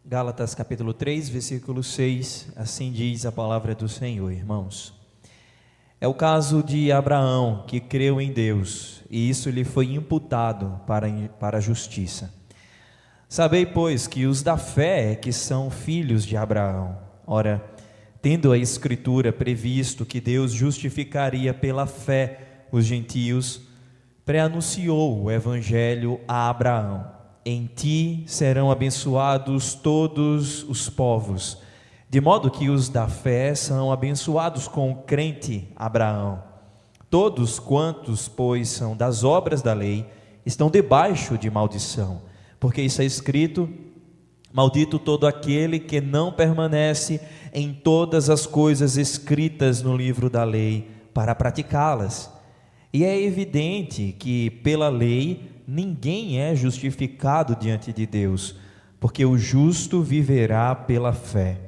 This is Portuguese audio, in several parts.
Gálatas capítulo 3, versículo 6, assim diz a palavra do Senhor, irmãos. É o caso de Abraão, que creu em Deus, e isso lhe foi imputado para a justiça. Sabei, pois, que os da fé é que são filhos de Abraão. Ora, tendo a Escritura previsto que Deus justificaria pela fé os gentios, pré-anunciou o Evangelho a Abraão. Em ti serão abençoados todos os povos, de modo que os da fé são abençoados com o crente Abraão. Todos quantos, pois, são das obras da lei, estão debaixo de maldição, porque está escrito: maldito todo aquele que não permanece em todas as coisas escritas no livro da lei para praticá-las. E é evidente que pela lei ninguém é justificado diante de Deus, porque o justo viverá pela fé.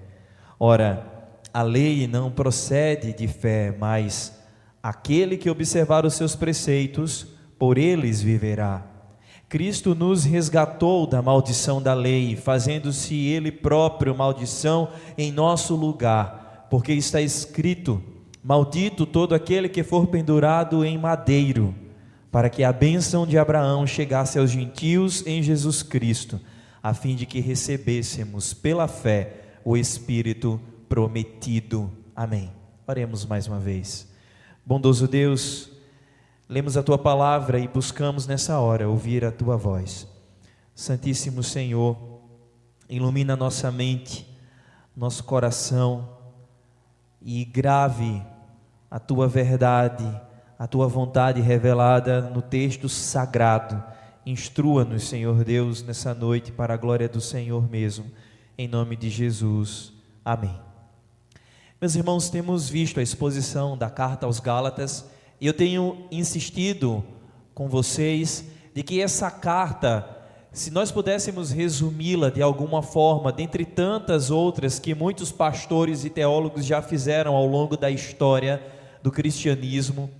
Ora, a lei não procede de fé, mas aquele que observar os seus preceitos, por eles viverá. Cristo nos resgatou da maldição da lei, fazendo-se Ele próprio maldição em nosso lugar, porque está escrito: maldito todo aquele que for pendurado em madeiro, para que a bênção de Abraão chegasse aos gentios em Jesus Cristo, a fim de que recebêssemos pela fé o Espírito prometido. Amém. Oremos mais uma vez. Bondoso Deus, lemos a Tua palavra e buscamos nessa hora ouvir a Tua voz. Santíssimo Senhor, ilumina nossa mente, nosso coração e grave a Tua verdade, a Tua vontade revelada no texto sagrado. Instrua-nos, Senhor Deus, nessa noite para a glória do Senhor mesmo, em nome de Jesus. Amém. Meus irmãos, temos visto a exposição da carta aos Gálatas e eu tenho insistido com vocês de que essa carta, se nós pudéssemos resumi-la de alguma forma, dentre tantas outras que muitos pastores e teólogos já fizeram ao longo da história do cristianismo,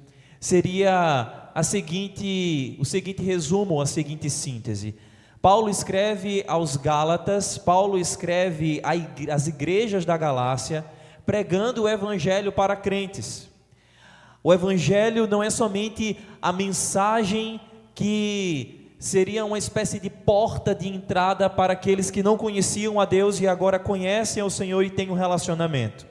seria o seguinte resumo, a seguinte síntese. Paulo escreve aos Gálatas, Paulo escreve às igrejas da Galácia, pregando o Evangelho para crentes. O Evangelho não é somente a mensagem que seria uma espécie de porta de entrada para aqueles que não conheciam a Deus e agora conhecem ao Senhor e têm um relacionamento.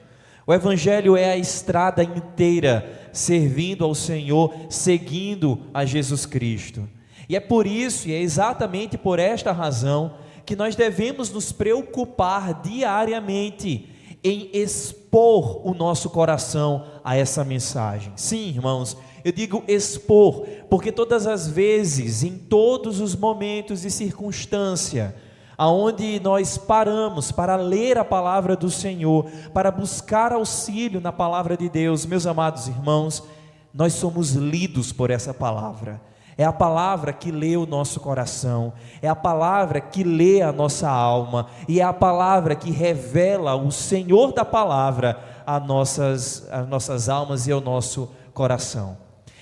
O Evangelho é a estrada inteira, servindo ao Senhor, seguindo a Jesus Cristo. E é por isso, e é exatamente por esta razão, que nós devemos nos preocupar diariamente em expor o nosso coração a essa mensagem. Sim, irmãos, eu digo expor, porque todas as vezes, em todos os momentos e circunstâncias, aonde nós paramos para ler a palavra do Senhor, para buscar auxílio na palavra de Deus, meus amados irmãos, nós somos lidos por essa palavra. É a palavra que lê o nosso coração, é a palavra que lê a nossa alma, e é a palavra que revela o Senhor da palavra às nossas almas e ao nosso coração.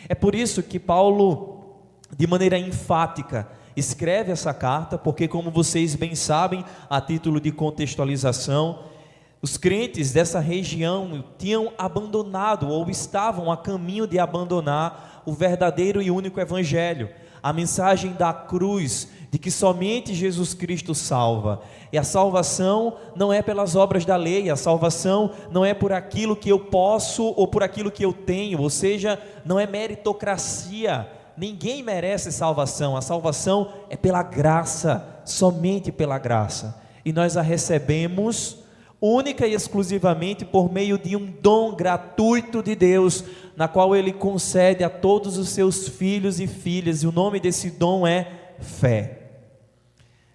É por isso que Paulo, de maneira enfática, escreve essa carta, porque, como vocês bem sabem, a título de contextualização, os crentes dessa região tinham abandonado ou estavam a caminho de abandonar o verdadeiro e único Evangelho, a mensagem da cruz, de que somente Jesus Cristo salva. E a salvação não é pelas obras da lei, a salvação não é por aquilo que eu posso ou por aquilo que eu tenho, ou seja, não é meritocracia. Ninguém merece salvação, a salvação é pela graça, somente pela graça, e nós a recebemos única e exclusivamente por meio de um dom gratuito de Deus, na qual Ele concede a todos os seus filhos e filhas, e o nome desse dom é fé.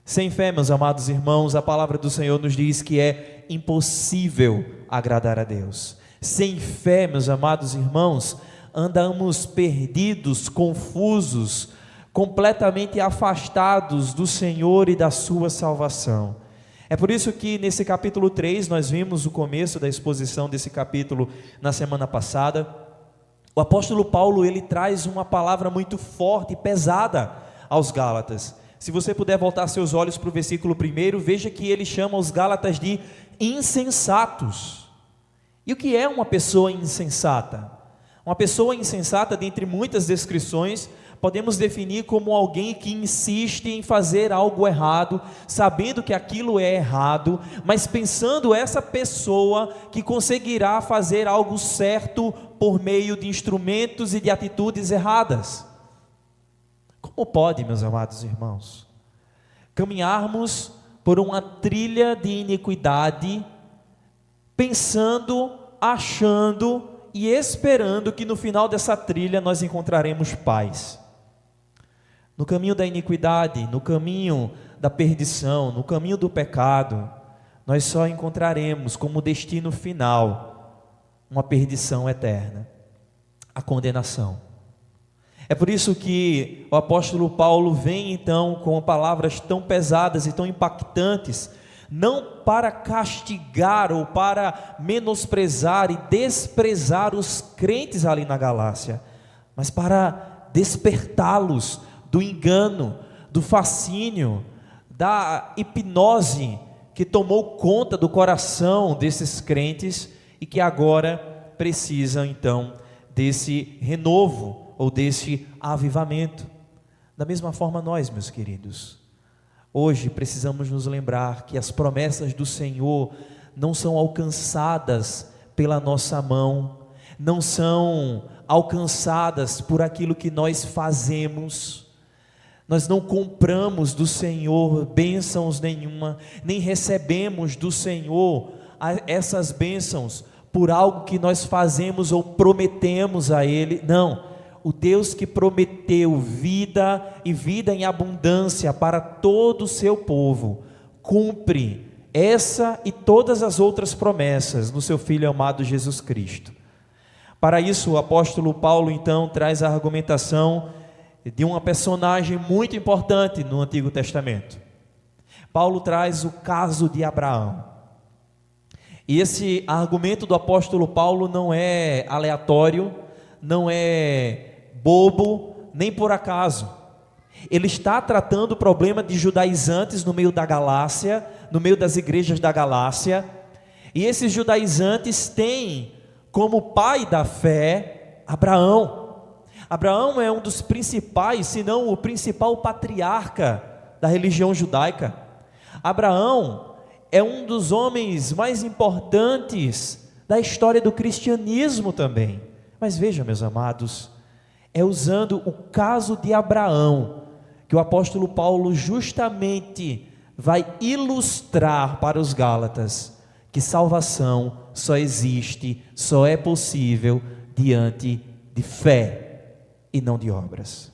Sem fé, meus amados irmãos, a palavra do Senhor nos diz que é impossível agradar a Deus. Sem fé, meus amados irmãos, andamos perdidos, confusos, completamente afastados do Senhor e da sua salvação. É por isso que nesse capítulo 3, nós vimos o começo da exposição desse capítulo na semana passada, o apóstolo Paulo, ele traz uma palavra muito forte e pesada aos Gálatas. Se você puder voltar seus olhos para o versículo 1, veja que ele chama os Gálatas de insensatos. E o que é uma pessoa insensata? Uma pessoa insensata, dentre muitas descrições, podemos definir como alguém que insiste em fazer algo errado, sabendo que aquilo é errado, mas pensando essa pessoa que conseguirá fazer algo certo por meio de instrumentos e de atitudes erradas. Como pode, meus amados irmãos, caminharmos por uma trilha de iniquidade, pensando, achando e esperando que no final dessa trilha nós encontraremos paz? No caminho da iniquidade, no caminho da perdição, no caminho do pecado, nós só encontraremos como destino final uma perdição eterna, a condenação. É por isso que o apóstolo Paulo vem então com palavras tão pesadas e tão impactantes, não para castigar ou para menosprezar e desprezar os crentes ali na Galácia, mas para despertá-los do engano, do fascínio, da hipnose que tomou conta do coração desses crentes e que agora precisam então desse renovo ou desse avivamento. Da mesma forma nós, meus queridos, hoje precisamos nos lembrar que as promessas do Senhor não são alcançadas pela nossa mão, não são alcançadas por aquilo que nós fazemos. Nós não compramos do Senhor bênçãos nenhuma, nem recebemos do Senhor essas bênçãos por algo que nós fazemos ou prometemos a Ele. Não, o Deus que prometeu vida e vida em abundância para todo o seu povo, cumpre essa e todas as outras promessas no seu Filho amado Jesus Cristo. Para isso o apóstolo Paulo então traz a argumentação de uma personagem muito importante no Antigo Testamento. Paulo traz o caso de Abraão. E esse argumento do apóstolo Paulo não é aleatório, não é bobo, nem por acaso. Ele está tratando o problema de judaizantes no meio da Galácia, no meio das igrejas da Galácia, e esses judaizantes têm como pai da fé Abraão. Abraão é um dos principais, se não o principal patriarca da religião judaica. Abraão é um dos homens mais importantes da história do cristianismo também. Mas veja, meus amados, é usando o caso de Abraão que o apóstolo Paulo justamente vai ilustrar para os Gálatas que salvação só existe, só é possível diante de fé e não de obras.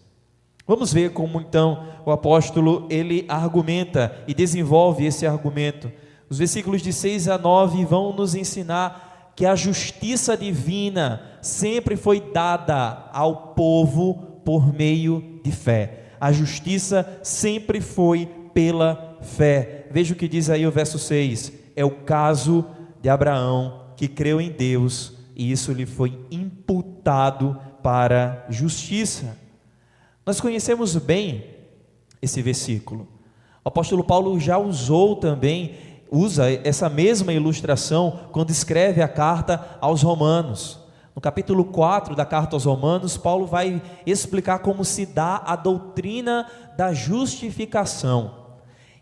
Vamos ver como então o apóstolo ele argumenta e desenvolve esse argumento. Os versículos de 6 a 9 vão nos ensinar que a justiça divina sempre foi dada ao povo por meio de fé. A justiça sempre foi pela fé. Veja o que diz aí o verso 6. É o caso de Abraão, que creu em Deus e isso lhe foi imputado para justiça. Nós conhecemos bem esse versículo. O apóstolo Paulo já usa essa mesma ilustração quando escreve a carta aos Romanos. No capítulo 4 da carta aos Romanos, Paulo vai explicar como se dá a doutrina da justificação.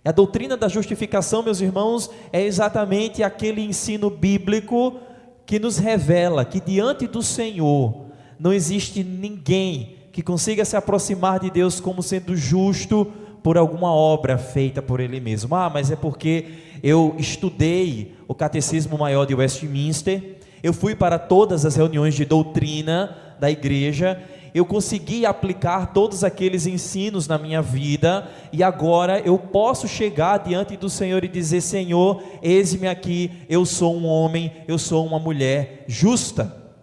E a doutrina da justificação, meus irmãos, é exatamente aquele ensino bíblico que nos revela que diante do Senhor não existe ninguém que consiga se aproximar de Deus como sendo justo por alguma obra feita por Ele mesmo. Mas é porque eu estudei o Catecismo Maior de Westminster, eu fui para todas as reuniões de doutrina da igreja, eu consegui aplicar todos aqueles ensinos na minha vida, e agora eu posso chegar diante do Senhor e dizer: Senhor, eis-me aqui, eu sou um homem, eu sou uma mulher justa.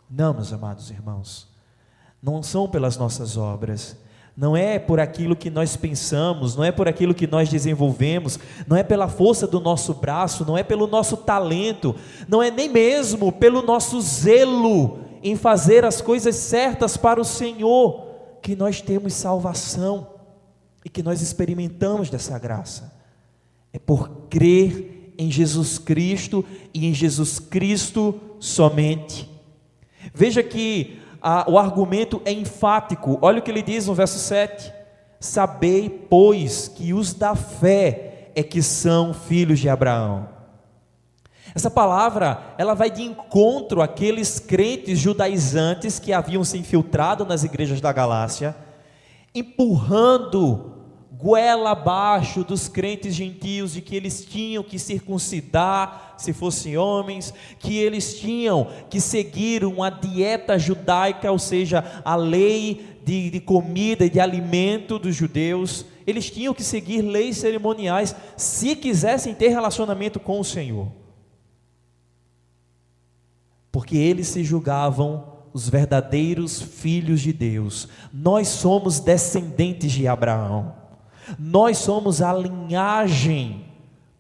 Não, meus amados irmãos, não são pelas nossas obras, não é por aquilo que nós pensamos, não é por aquilo que nós desenvolvemos, não é pela força do nosso braço, não é pelo nosso talento, não é nem mesmo pelo nosso zelo em fazer as coisas certas para o Senhor que nós temos salvação. e que nós experimentamos dessa graça. É por crer em Jesus Cristo e em Jesus Cristo somente. Veja que o argumento é enfático. Olha o que ele diz no verso 7: sabei, pois, que os da fé é que são filhos de Abraão. Essa palavra, ela vai de encontro àqueles crentes judaizantes que haviam se infiltrado nas igrejas da Galácia, empurrando goela abaixo dos crentes gentios de que eles tinham que circuncidar se fossem homens, que eles tinham que seguir uma dieta judaica, ou seja, a lei de comida e de alimento dos judeus. Eles tinham que seguir leis cerimoniais se quisessem ter relacionamento com o Senhor, porque eles se julgavam os verdadeiros filhos de Deus. Nós somos descendentes de Abraão, nós somos a linhagem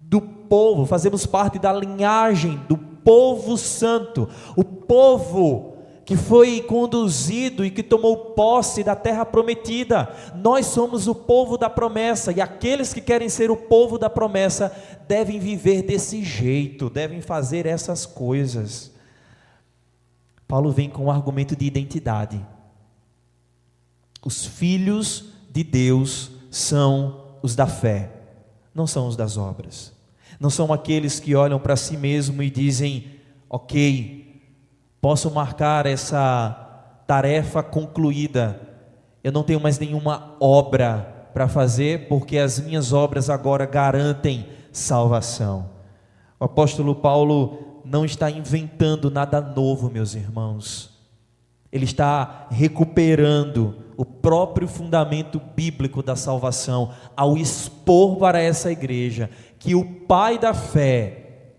do povo, fazemos parte da linhagem do povo santo, o povo que foi conduzido e que tomou posse da terra prometida. Nós somos o povo da promessa, e aqueles que querem ser o povo da promessa devem viver desse jeito, devem fazer essas coisas. Paulo vem com um argumento de identidade. Os filhos de Deus são os da fé, não são os das obras. Não são aqueles que olham para si mesmo e dizem: ok, posso marcar essa tarefa concluída, eu não tenho mais nenhuma obra para fazer, porque as minhas obras agora garantem salvação. O apóstolo Paulo não está inventando nada novo, meus irmãos. Ele está recuperando o próprio fundamento bíblico da salvação, ao expor para essa igreja que o pai da fé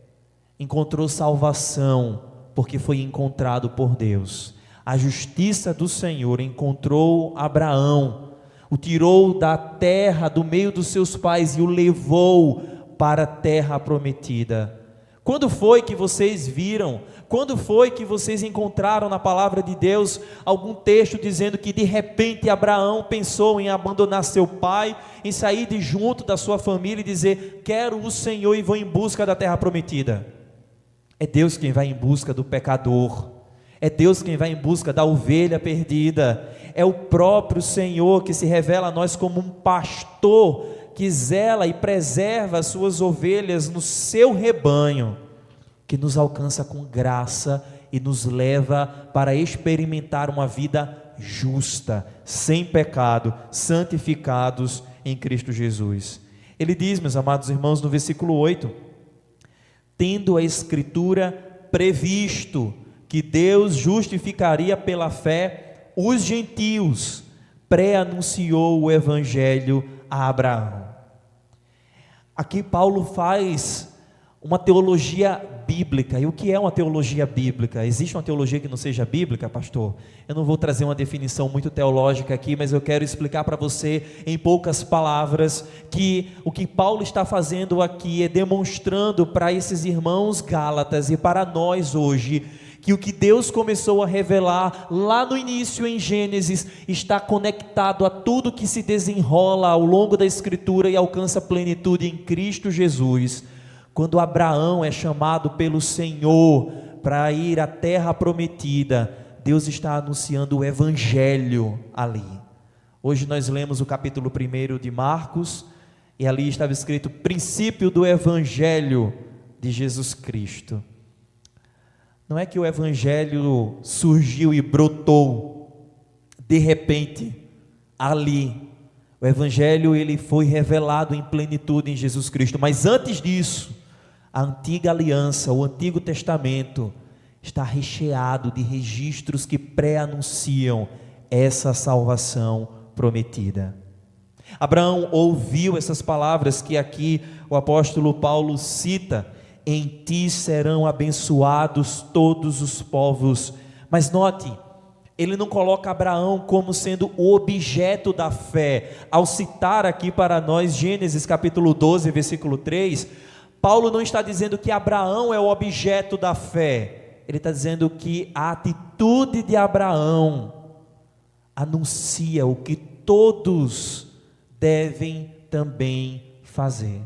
encontrou salvação porque foi encontrado por Deus. A justiça do Senhor encontrou Abraão, o tirou da terra, do meio dos seus pais, e o levou para a terra prometida. Quando foi que vocês viram, quando foi que vocês encontraram na palavra de Deus algum texto dizendo que de repente Abraão pensou em abandonar seu pai, em sair de junto da sua família e dizer: quero o Senhor e vou em busca da terra prometida? É Deus quem vai em busca do pecador, é Deus quem vai em busca da ovelha perdida, é o próprio Senhor que se revela a nós como um pastor que zela e preserva as suas ovelhas no seu rebanho, que nos alcança com graça e nos leva para experimentar uma vida justa, sem pecado, santificados em Cristo Jesus. Ele diz, meus amados irmãos, no versículo 8: tendo a Escritura previsto que Deus justificaria pela fé os gentios, pré-anunciou o Evangelho a Abraão. Aqui Paulo faz uma teologia bíblica. E o que é uma teologia bíblica? Existe uma teologia que não seja bíblica, pastor? Eu não vou trazer uma definição muito teológica aqui, mas eu quero explicar para você em poucas palavras que o que Paulo está fazendo aqui é demonstrando para esses irmãos gálatas e para nós hoje, que o que Deus começou a revelar lá no início em Gênesis está conectado a tudo que se desenrola ao longo da Escritura e alcança plenitude em Cristo Jesus. Quando Abraão é chamado pelo Senhor para ir à terra prometida, Deus está anunciando o Evangelho ali. Hoje nós lemos o capítulo 1 de Marcos, e ali estava escrito: princípio do Evangelho de Jesus Cristo. Não é que o Evangelho surgiu e brotou de repente ali. O Evangelho ele foi revelado em plenitude em Jesus Cristo, mas antes disso, a antiga aliança, o Antigo Testamento, está recheado de registros que pré-anunciam essa salvação prometida. Abraão ouviu essas palavras que aqui o apóstolo Paulo cita: em ti serão abençoados todos os povos. Mas note, ele não coloca Abraão como sendo o objeto da fé. Ao citar aqui para nós Gênesis capítulo 12, versículo 3, Paulo não está dizendo que Abraão é o objeto da fé. Ele está dizendo que a atitude de Abraão anuncia o que todos devem também fazer.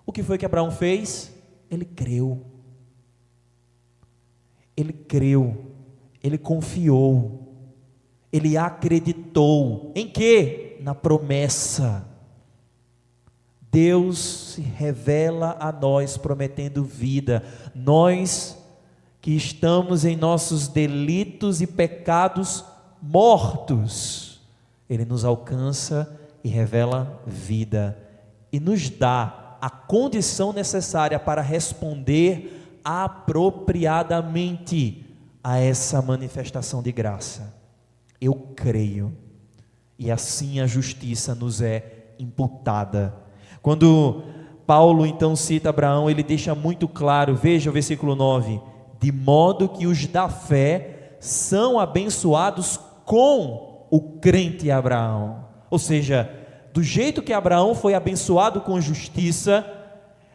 O que foi que Abraão fez? Ele creu. Ele creu, ele confiou, ele acreditou. Em quê? Na promessa. Deus se revela a nós prometendo vida. Nós que estamos em nossos delitos e pecados mortos, Ele nos alcança e revela vida e nos dá a condição necessária para responder apropriadamente a essa manifestação de graça. Eu creio, e assim a justiça nos é imputada. Quando Paulo então cita Abraão, ele deixa muito claro, veja o versículo 9: de modo que os da fé são abençoados com o crente Abraão. Ou seja, do jeito que Abraão foi abençoado com justiça,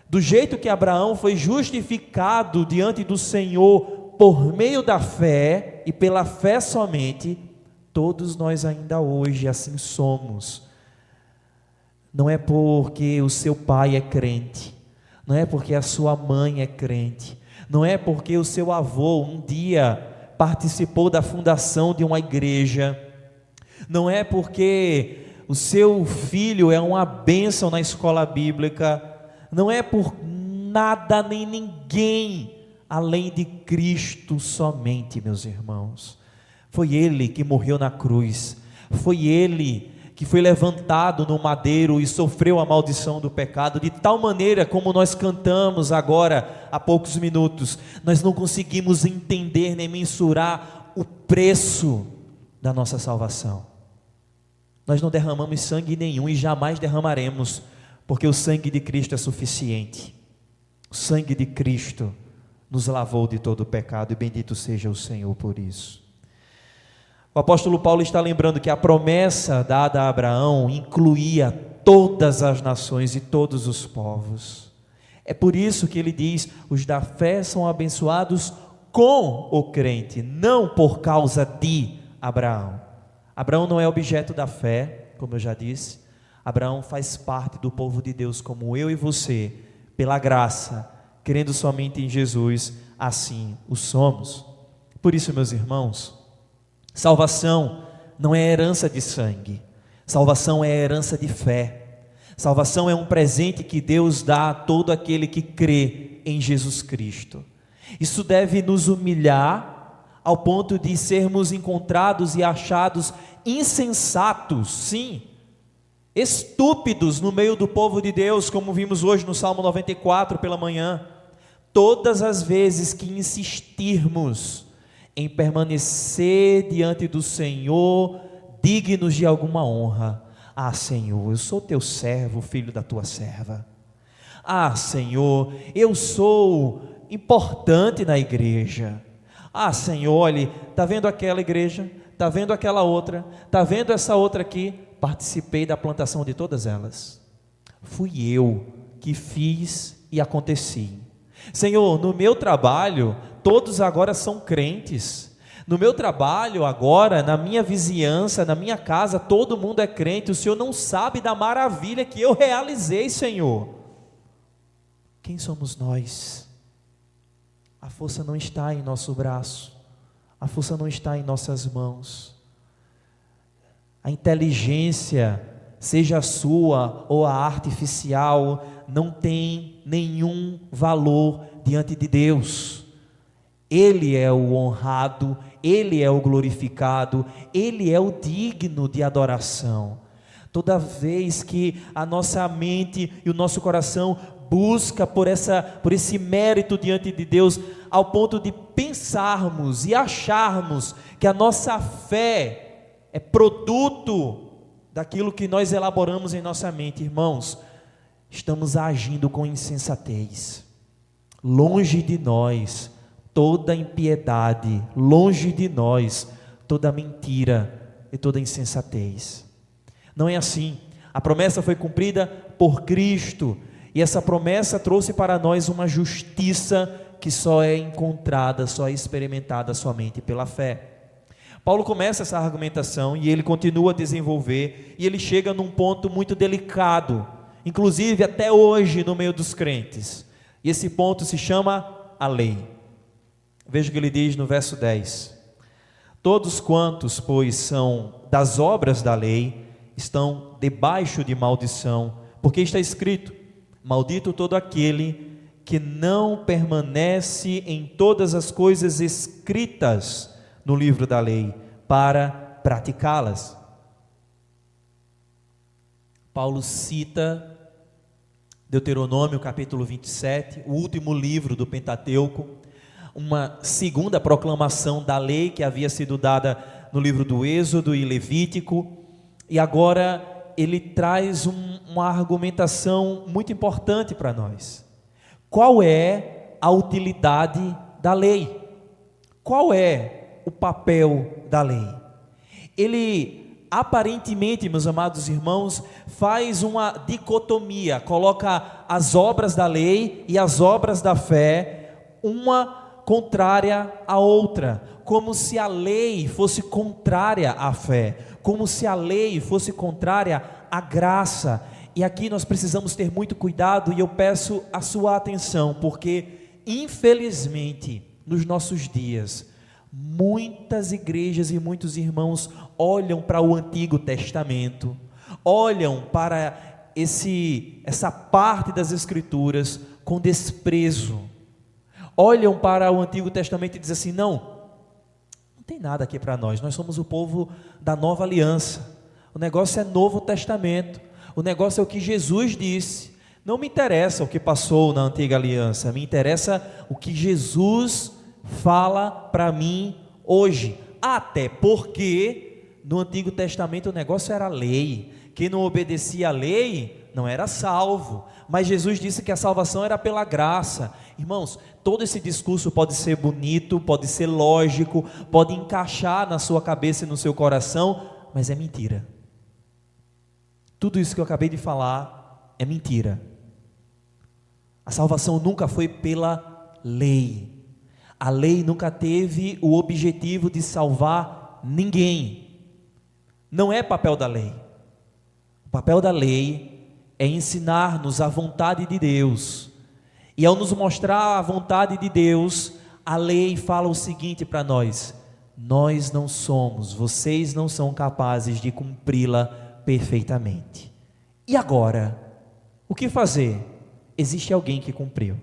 do jeito que Abraão foi justificado diante do Senhor por meio da fé e pela fé somente, todos nós ainda hoje assim somos. Não é porque o seu pai é crente, não é porque a sua mãe é crente, não é porque o seu avô um dia participou da fundação de uma igreja, não é porque o seu filho é uma bênção na escola bíblica, não é por nada nem ninguém além de Cristo somente, meus irmãos. Foi Ele que morreu na cruz, foi Ele que foi levantado no madeiro e sofreu a maldição do pecado, de tal maneira como nós cantamos agora há poucos minutos, nós não conseguimos entender nem mensurar o preço da nossa salvação. Nós não derramamos sangue nenhum e jamais derramaremos, porque o sangue de Cristo é suficiente. O sangue de Cristo nos lavou de todo o pecado, e bendito seja o Senhor por isso. O apóstolo Paulo está lembrando que a promessa dada a Abraão incluía todas as nações e todos os povos. É por isso que ele diz: os da fé são abençoados com o crente, não por causa de Abraão. Abraão não é objeto da fé, como eu já disse. Abraão faz parte do povo de Deus, como eu e você, pela graça, crendo somente em Jesus, assim o somos. Por isso, meus irmãos, salvação não é herança de sangue, salvação é herança de fé. Salvação é um presente que Deus dá a todo aquele que crê em Jesus Cristo. Isso deve nos humilhar ao ponto de sermos encontrados e achados insensatos, sim, estúpidos no meio do povo de Deus, como vimos hoje no Salmo 94 pela manhã. Todas as vezes que insistirmos em permanecer diante do Senhor, dignos de alguma honra: ah, Senhor, eu sou teu servo, filho da tua serva. Ah, Senhor, eu sou importante na igreja. Ah, Senhor, olhe, está vendo aquela igreja, está vendo aquela outra, está vendo essa outra aqui? Participei da plantação de todas elas. Fui eu que fiz e aconteci. Senhor, no meu trabalho, todos agora são crentes. No meu trabalho agora, na minha vizinhança, na minha casa, todo mundo é crente. O Senhor não sabe da maravilha que eu realizei, Senhor. Quem somos nós? A força não está em nosso braço, a força não está em nossas mãos. A inteligência, seja a sua ou a artificial, não tem nenhum valor diante de Deus. Ele é o honrado, Ele é o glorificado, Ele é o digno de adoração. Toda vez que a nossa mente e o nosso coração busca por esse mérito diante de Deus, ao ponto de pensarmos e acharmos que a nossa fé é produto daquilo que nós elaboramos em nossa mente, irmãos, estamos agindo com insensatez. Longe de nós toda impiedade, longe de nós toda mentira e toda insensatez. Não é assim. A promessa foi cumprida por Cristo, e essa promessa trouxe para nós uma justiça que só é encontrada, só é experimentada somente pela fé. Paulo começa essa argumentação e ele continua a desenvolver, e ele chega num ponto muito delicado, inclusive até hoje no meio dos crentes, e esse ponto se chama a lei. Veja o que ele diz no verso 10: todos quantos, pois, são das obras da lei, estão debaixo de maldição, porque está escrito: maldito todo aquele que não permanece em todas as coisas escritas no livro da lei, para praticá-las. Paulo cita Deuteronômio capítulo 27, o último livro do Pentateuco, uma segunda proclamação da lei que havia sido dada no livro do Êxodo e Levítico, e agora ele traz uma argumentação muito importante para nós. Qual é a utilidade da lei? Qual é o papel da lei? Ele aparentemente, meus amados irmãos, faz uma dicotomia, coloca as obras da lei e as obras da fé, uma contrária à outra, como se a lei fosse contrária à fé, como se a lei fosse contrária à graça. E aqui nós precisamos ter muito cuidado, e eu peço a sua atenção, porque infelizmente nos nossos dias muitas igrejas e muitos irmãos olham para o Antigo Testamento, olham para essa parte das Escrituras com desprezo, olham para o Antigo Testamento e dizem assim: não tem nada aqui para nós somos o povo da nova aliança, o negócio é Novo Testamento, o negócio é o que Jesus disse, não me interessa o que passou na Antiga Aliança, me interessa o que Jesus fala para mim hoje, até porque no Antigo Testamento o negócio era lei, quem não obedecia a lei não era salvo, mas Jesus disse que a salvação era pela graça. Irmãos, todo esse discurso pode ser bonito, pode ser lógico, pode encaixar na sua cabeça e no seu coração, mas é mentira. Tudo isso que eu acabei de falar é mentira. A salvação nunca foi pela lei. A lei nunca teve o objetivo de salvar ninguém. Não é papel da lei. O papel da lei é ensinar-nos a vontade de Deus. E ao nos mostrar a vontade de Deus, a lei fala o seguinte para nós: nós não somos, vocês não são capazes de cumpri-la perfeitamente. E agora, o que fazer? Existe alguém que cumpriu.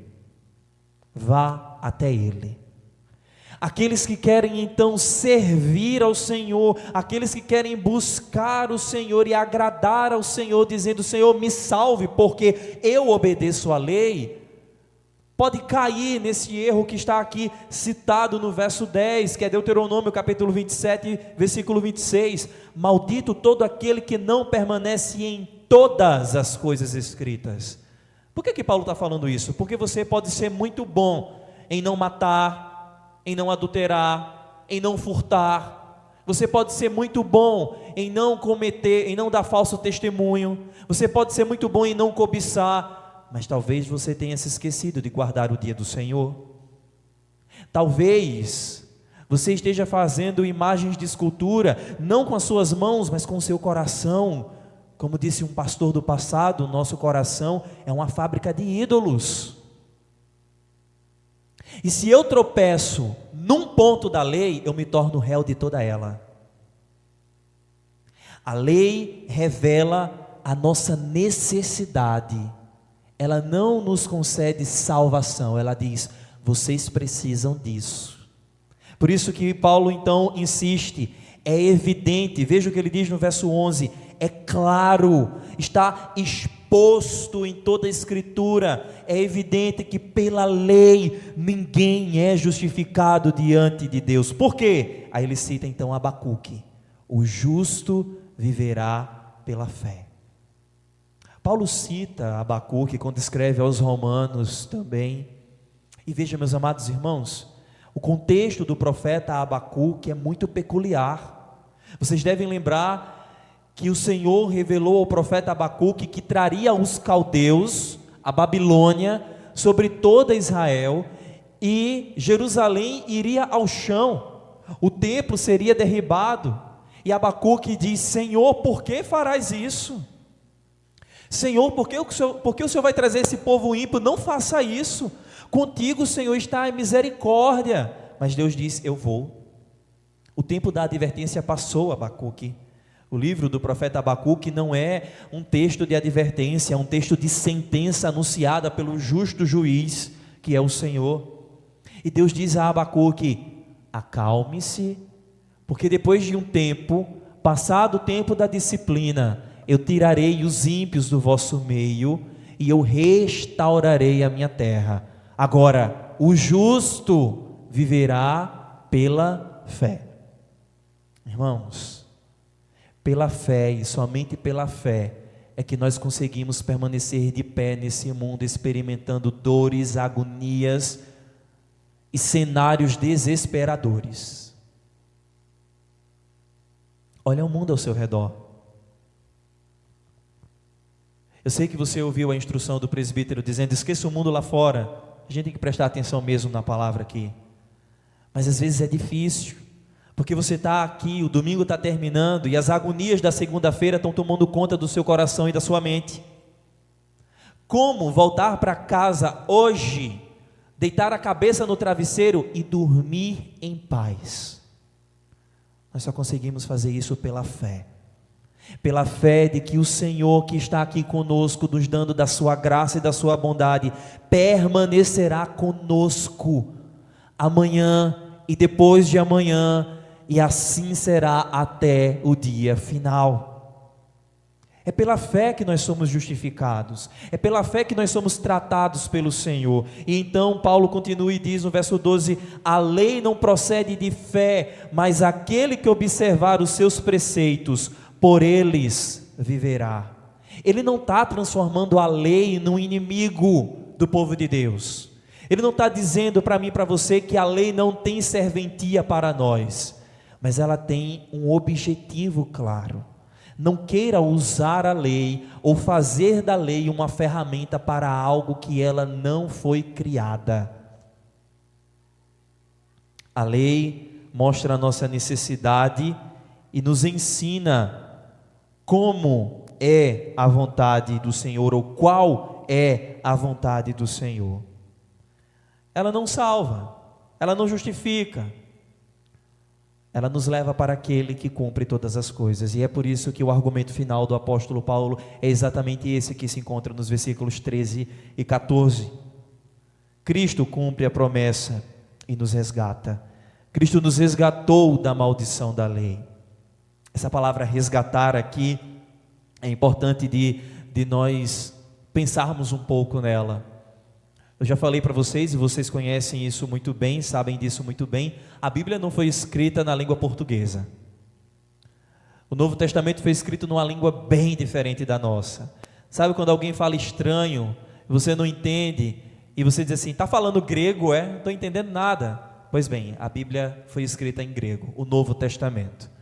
Vá até ele. Aqueles que querem então servir ao Senhor, aqueles que querem buscar o Senhor e agradar ao Senhor, dizendo: Senhor, me salve porque eu obedeço à lei, pode cair nesse erro que está aqui citado no verso 10, que é Deuteronômio capítulo 27, versículo 26, maldito todo aquele que não permanece em todas as coisas escritas. Por que Paulo está falando isso? Porque você pode ser muito bom em não matar, em não adulterar, em não furtar, você pode ser muito bom em não cometer, em não dar falso testemunho, você pode ser muito bom em não cobiçar, mas talvez você tenha se esquecido de guardar o dia do Senhor. Talvez você esteja fazendo imagens de escultura, não com as suas mãos, mas com o seu coração. Como disse um pastor do passado, o nosso coração é uma fábrica de ídolos. E se eu tropeço num ponto da lei, eu me torno réu de toda ela. A lei revela a nossa necessidade. Ela não nos concede salvação, ela diz: vocês precisam disso. Por isso que Paulo então insiste, é evidente, veja o que ele diz no verso 11, é claro, está exposto em toda a Escritura, é evidente que pela lei ninguém é justificado diante de Deus. Por quê? Aí ele cita então Abacuque: o justo viverá pela fé. Paulo cita Abacuque quando escreve aos Romanos também. E veja, meus amados irmãos, o contexto do profeta Abacuque é muito peculiar. Vocês devem lembrar que o Senhor revelou ao profeta Abacuque que traria os caldeus, a Babilônia, sobre toda Israel, e Jerusalém iria ao chão. o templo seria derribado, e Abacuque diz: Senhor, por que farás isso? Senhor, por que o Senhor vai trazer esse povo ímpio? Não faça isso, contigo, Senhor, está a misericórdia. Mas Deus diz: eu vou. O tempo da advertência passou, Abacuque. O livro do profeta Abacuque não é um texto de advertência, é um texto de sentença anunciada pelo justo juiz, que é o Senhor. E Deus diz a Abacuque: acalme-se, porque depois de um tempo, passado o tempo da disciplina, eu tirarei os ímpios do vosso meio, e eu restaurarei a minha terra. Agora, o justo viverá pela fé. Irmãos, pela fé e somente pela fé é que nós conseguimos permanecer de pé nesse mundo, experimentando dores, agonias e cenários desesperadores. Olha o mundo ao seu redor. Eu sei que você ouviu a instrução do presbítero dizendo: esqueça o mundo lá fora. A gente tem que prestar atenção mesmo na palavra aqui. Mas às vezes é difícil, porque você está aqui, o domingo está terminando e as agonias da segunda-feira estão tomando conta do seu coração e da sua mente. Como voltar para casa hoje, deitar a cabeça no travesseiro e dormir em paz? Nós só conseguimos fazer isso pela fé. Pela fé de que o Senhor que está aqui conosco, nos dando da sua graça e da sua bondade, permanecerá conosco amanhã e depois de amanhã, e assim será até o dia final. É pela fé que nós somos justificados, é pela fé que nós somos tratados pelo Senhor. E então Paulo continua e diz no verso 12: a lei não procede de fé, mas aquele que observar os seus preceitos, por eles viverá. Ele não está transformando a lei num inimigo do povo de Deus. Ele não está dizendo para mim e para você que a lei não tem serventia para nós, mas ela tem um objetivo claro. Não queira usar a lei ou fazer da lei uma ferramenta para algo que ela não foi criada. A lei mostra a nossa necessidade e nos ensina como é a vontade do Senhor, ou qual é a vontade do Senhor. Ela não salva, ela não justifica, ela nos leva para aquele que cumpre todas as coisas. E é por isso que o argumento final do apóstolo Paulo é exatamente esse que se encontra nos versículos 13 e 14. Cristo cumpre a promessa e nos resgata. Cristo nos resgatou da maldição da lei. Essa palavra resgatar aqui é importante de nós pensarmos um pouco nela. Eu já falei para vocês, e vocês conhecem isso muito bem, sabem disso muito bem, a Bíblia não foi escrita na língua portuguesa. O Novo Testamento foi escrito numa língua bem diferente da nossa. Sabe quando alguém fala estranho, você não entende, e você diz assim: está falando grego, é? Não estou entendendo nada. Pois bem, a Bíblia foi escrita em grego, o Novo Testamento.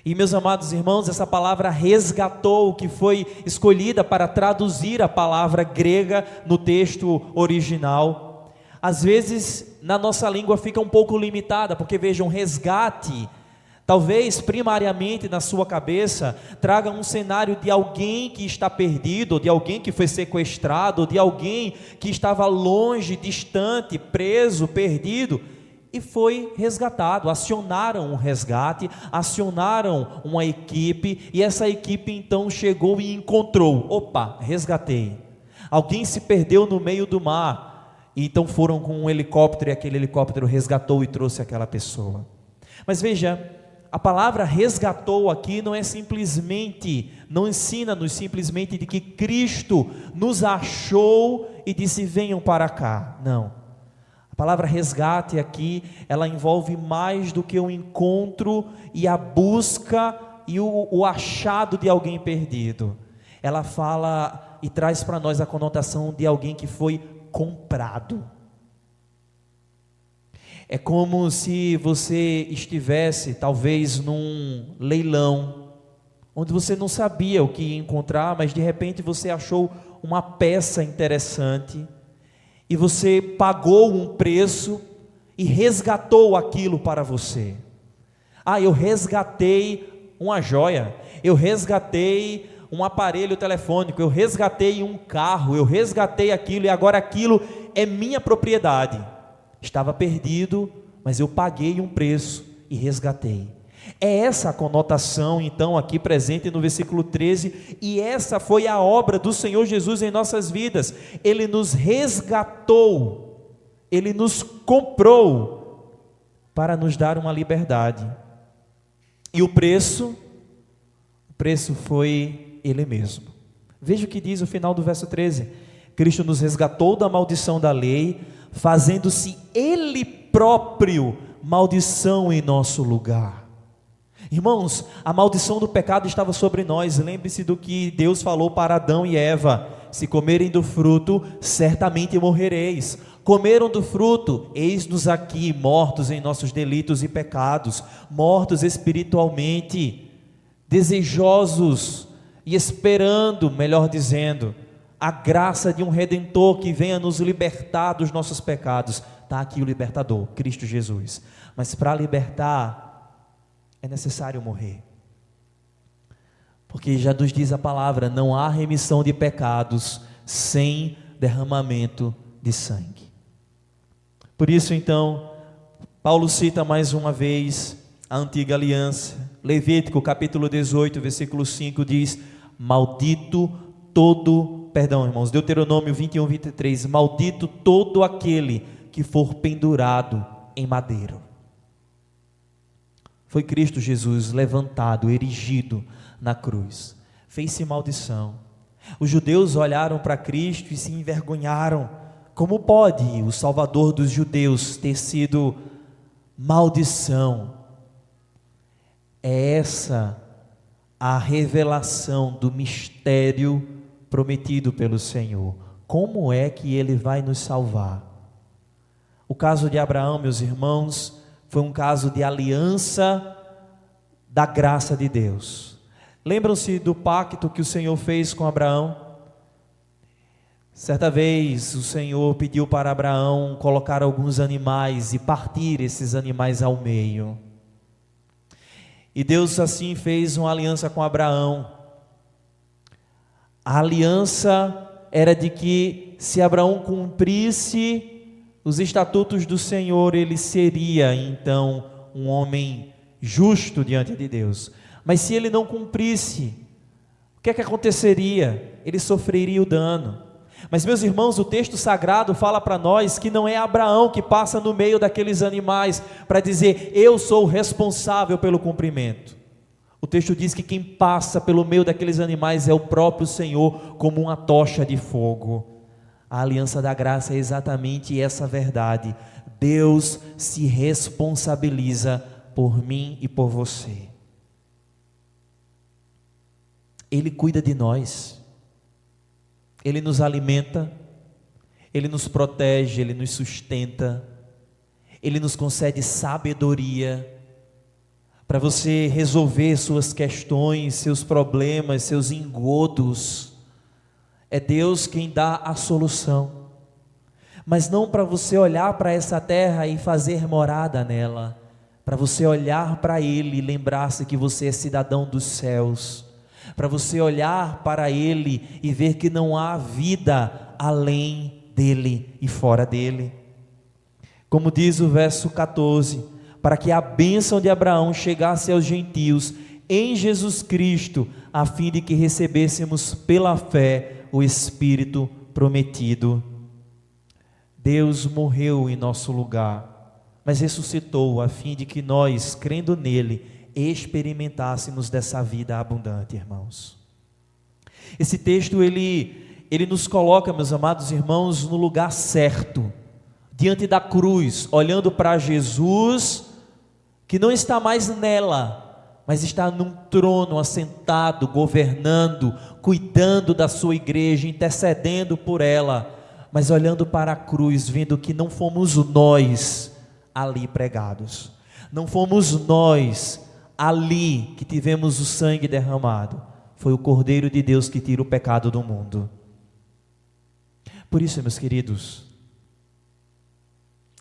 E meus amados irmãos, essa palavra resgatou, que foi escolhida para traduzir a palavra grega no texto original. Às vezes na nossa língua fica um pouco limitada, porque vejam, resgate, talvez primariamente na sua cabeça traga um cenário de alguém que está perdido, ou de alguém que foi sequestrado, ou de alguém que estava longe, distante, preso, perdido, e foi resgatado. Acionaram um resgate, acionaram uma equipe, e essa equipe então chegou e encontrou: opa, resgatei. Alguém se perdeu no meio do mar, e então foram com um helicóptero, e aquele helicóptero resgatou e trouxe aquela pessoa. Mas veja, a palavra resgatou aqui não é simplesmente, não ensina-nos simplesmente de que Cristo nos achou e disse: venham para cá. Não. A palavra resgate aqui, ela envolve mais do que o encontro e a busca e o achado de alguém perdido. Ela fala e traz para nós a conotação de alguém que foi comprado. É como se você estivesse talvez num leilão, onde você não sabia o que ia encontrar, mas de repente você achou uma peça interessante, e você pagou um preço e resgatou aquilo para você. eu resgatei uma joia, eu resgatei um aparelho telefônico, eu resgatei um carro, eu resgatei aquilo e agora aquilo é minha propriedade. Estava perdido, mas eu paguei um preço e resgatei. É essa a conotação então aqui presente no versículo 13, e essa foi a obra do Senhor Jesus em nossas vidas. Ele nos resgatou, Ele nos comprou para nos dar uma liberdade. E o preço foi Ele mesmo. Veja o que diz o final do verso 13: Cristo nos resgatou da maldição da lei, fazendo-se Ele próprio maldição em nosso lugar. Irmãos, a maldição do pecado estava sobre nós. Lembre-se do que Deus falou para Adão e Eva: se comerem do fruto, certamente morrereis. Comeram do fruto, eis-nos aqui, mortos em nossos delitos e pecados, mortos espiritualmente, desejosos e esperando, melhor dizendo, a graça de um Redentor que venha nos libertar dos nossos pecados. Está aqui o libertador, Cristo Jesus. Mas para libertar, é necessário morrer, porque já nos diz a palavra: não há remissão de pecados sem derramamento de sangue. Por isso então, Paulo cita mais uma vez a antiga aliança. Levítico capítulo 18, versículo 5 diz: Deuteronômio 21, 23, maldito todo aquele que for pendurado em madeiro. Foi Cristo Jesus levantado, erigido na cruz, fez-se maldição. Os judeus olharam para Cristo e se envergonharam. Como pode o Salvador dos judeus ter sido maldição? É essa a revelação do mistério prometido pelo Senhor. Como é que Ele vai nos salvar? O caso de Abraão, meus irmãos, foi um caso de aliança da graça de Deus. Lembram-se do pacto que o Senhor fez com Abraão? Certa vez o Senhor pediu para Abraão colocar alguns animais e partir esses animais ao meio. E Deus assim fez uma aliança com Abraão. A aliança era de que se Abraão cumprisse os estatutos do Senhor, ele seria então um homem justo diante de Deus. Mas se ele não cumprisse, o que é que aconteceria? Ele sofreria o dano. Mas, meus irmãos, o texto sagrado fala para nós que não é Abraão que passa no meio daqueles animais para dizer: eu sou o responsável pelo cumprimento. O texto diz que quem passa pelo meio daqueles animais é o próprio Senhor, como uma tocha de fogo. A aliança da graça é exatamente essa verdade. Deus se responsabiliza por mim e por você. Ele cuida de nós, Ele nos alimenta, Ele nos protege, Ele nos sustenta, Ele nos concede sabedoria para você resolver suas questões, seus problemas, seus engodos. É Deus quem dá a solução, mas não para você olhar para essa terra e fazer morada nela, para você olhar para Ele e lembrar-se que você é cidadão dos céus, para você olhar para Ele e ver que não há vida além dEle e fora dEle. Como diz o verso 14, para que a bênção de Abraão chegasse aos gentios em Jesus Cristo, a fim de que recebêssemos pela fé o Espírito prometido. Deus morreu em nosso lugar, mas ressuscitou a fim de que nós, crendo nele, experimentássemos dessa vida abundante, irmãos. Esse texto, ele nos coloca, meus amados irmãos, no lugar certo, diante da cruz, olhando para Jesus, que não está mais nela, mas está num trono assentado, governando, cuidando da sua igreja, intercedendo por ela, mas olhando para a cruz, vendo que não fomos nós ali pregados, não fomos nós ali que tivemos o sangue derramado, foi o Cordeiro de Deus que tira o pecado do mundo. Por isso, meus queridos,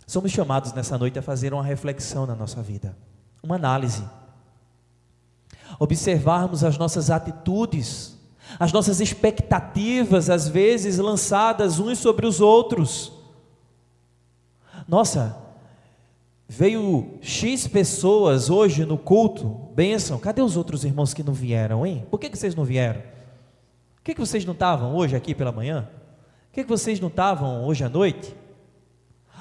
somos chamados nessa noite a fazer uma reflexão na nossa vida, uma análise, observarmos as nossas atitudes, as nossas expectativas, às vezes lançadas uns sobre os outros. Nossa, veio X pessoas hoje no culto, bênção, cadê os outros irmãos que não vieram, hein? Por que vocês não vieram? Por que vocês não estavam hoje aqui pela manhã? Por que vocês não estavam hoje à noite?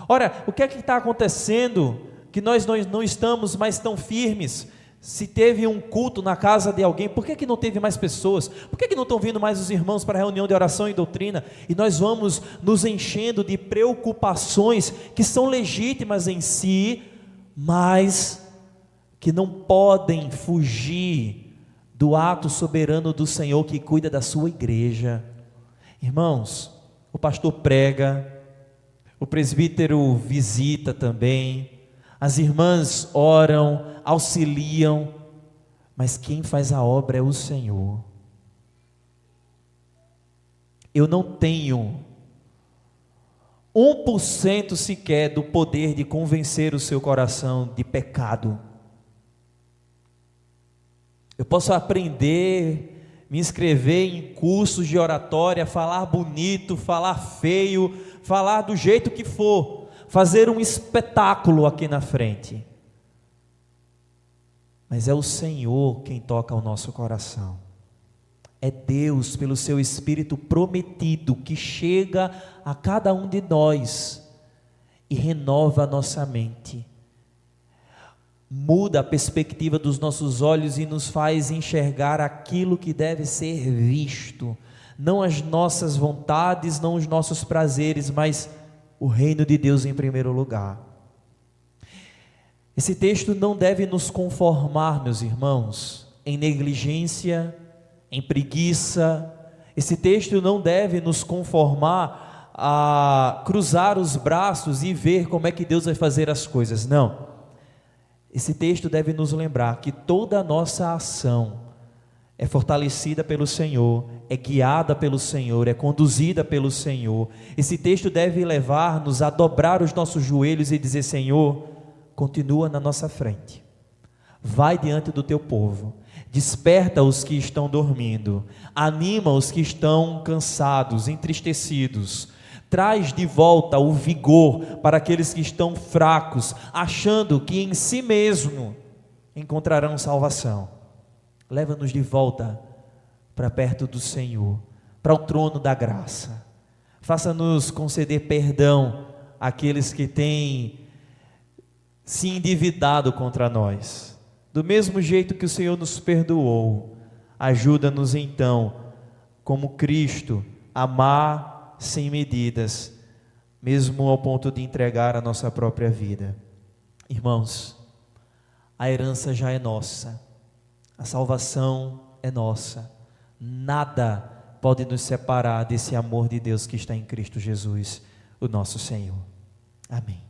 Ora, o que é que está acontecendo que nós não estamos mais tão firmes? Se teve um culto na casa de alguém, por que não teve mais pessoas? Por que não estão vindo mais os irmãos para a reunião de oração e doutrina? E nós vamos nos enchendo de preocupações que são legítimas em si, mas que não podem fugir do ato soberano do Senhor que cuida da sua igreja. Irmãos, o pastor prega, o presbítero visita também, as irmãs oram, auxiliam, mas quem faz a obra é o Senhor. Eu não tenho 1% sequer do poder de convencer o seu coração de pecado. Eu posso aprender, me inscrever em cursos de oratória, falar bonito, falar feio, falar do jeito que for, fazer um espetáculo aqui na frente, mas é o Senhor quem toca o nosso coração. É Deus, pelo seu Espírito prometido, que chega a cada um de nós e renova a nossa mente, muda a perspectiva dos nossos olhos e nos faz enxergar aquilo que deve ser visto, não as nossas vontades, não os nossos prazeres, mas o reino de Deus em primeiro lugar. Esse texto não deve nos conformar, meus irmãos, em negligência, em preguiça. Esse texto não deve nos conformar a cruzar os braços e ver como é que Deus vai fazer as coisas. Não. Esse texto deve nos lembrar que toda a nossa ação é fortalecida pelo Senhor, é guiada pelo Senhor, é conduzida pelo Senhor. Esse texto deve levar-nos a dobrar os nossos joelhos e dizer: Senhor, continua na nossa frente, vai diante do teu povo, desperta os que estão dormindo, anima os que estão cansados, entristecidos, traz de volta o vigor para aqueles que estão fracos, achando que em si mesmo encontrarão salvação. Leva-nos de volta para perto do Senhor, para o trono da graça. Faça-nos conceder perdão àqueles que têm se endividado contra nós. Do mesmo jeito que o Senhor nos perdoou, ajuda-nos então, como Cristo, a amar sem medidas, mesmo ao ponto de entregar a nossa própria vida. Irmãos, a herança já é nossa. A salvação é nossa, nada pode nos separar desse amor de Deus que está em Cristo Jesus, o nosso Senhor. Amém.